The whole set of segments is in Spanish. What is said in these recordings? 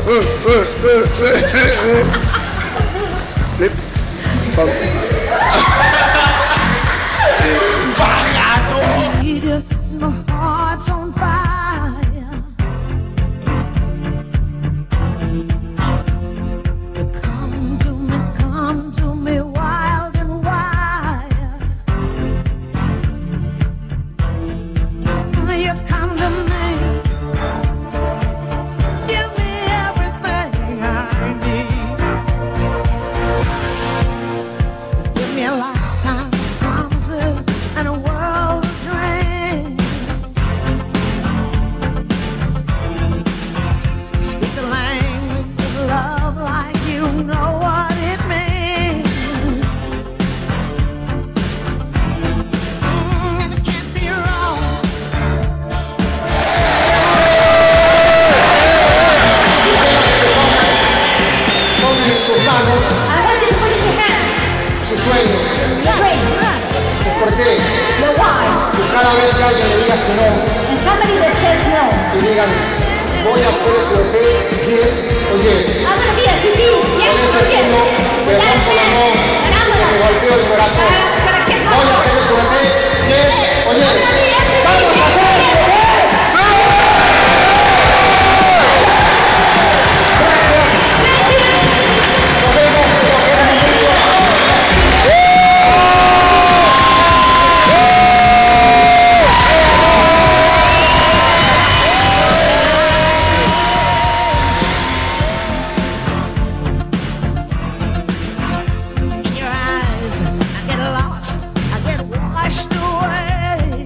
Flip. My heart's on fire. Come to me, wild and wild. You come to me, give me everything I need. Give me a lifetime of promises and a world of dreams. Speak the language of love like you know what it means. And it can't be wrong. Pongan en sus manos I want you to put in your hands su sueño, your dream, su porqué. your why. Y cada vez que alguien le diga que no, And somebody that says no, y digan, voy a hacer ese hotel, yes o yes. I'm going to be a CP, Con yes este or yes. puño le With that rompo la hand, mano and I'm que me going golpeó el corazón. to kick my Voy a heart. hacer ese hotel, yes o yes. ¡Vamos a hacer ese hotel! Nos vemos, lo queremos mucho. In your eyes, I get lost, I get washed away.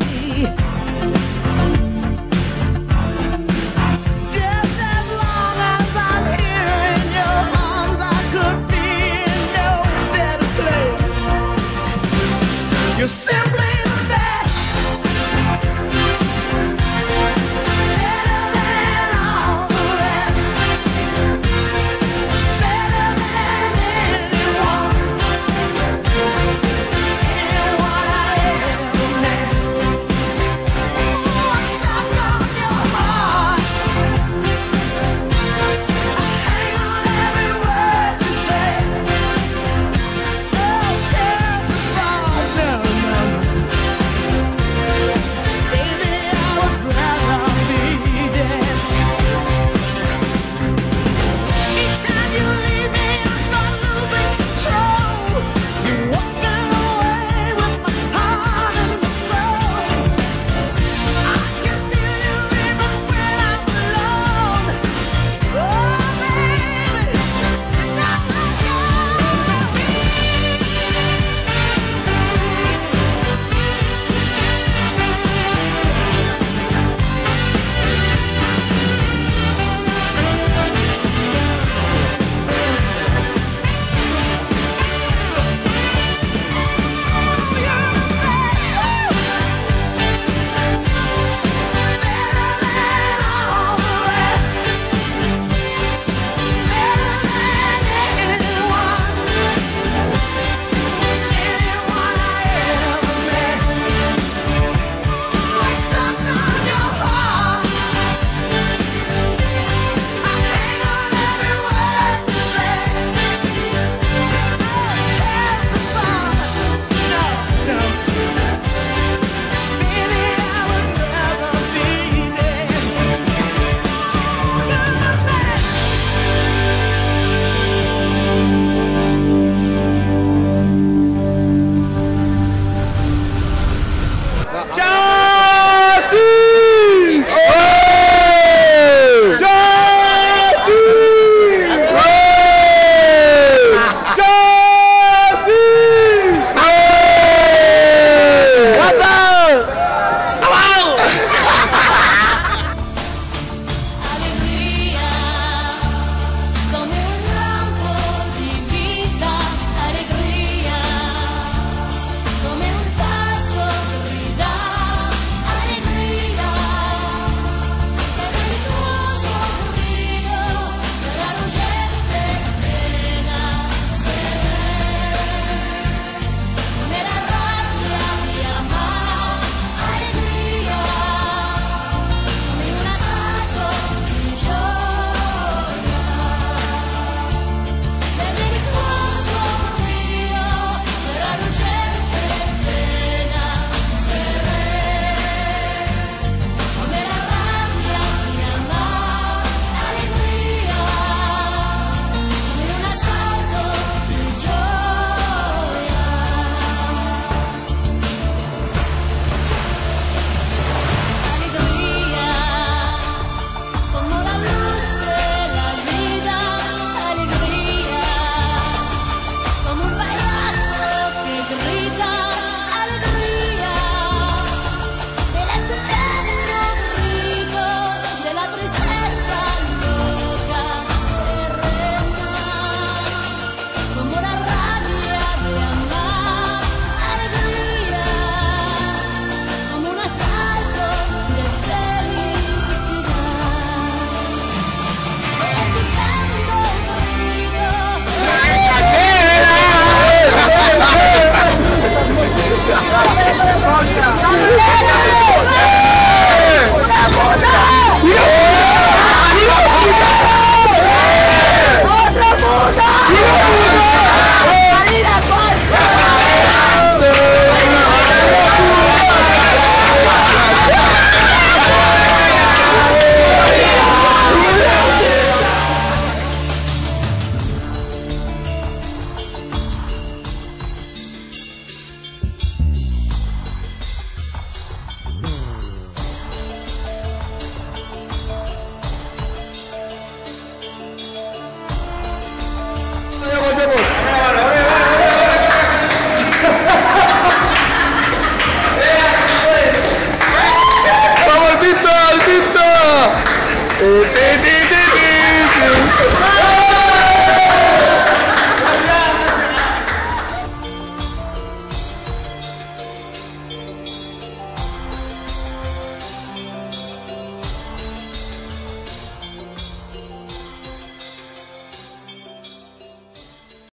Ti, ti, ti.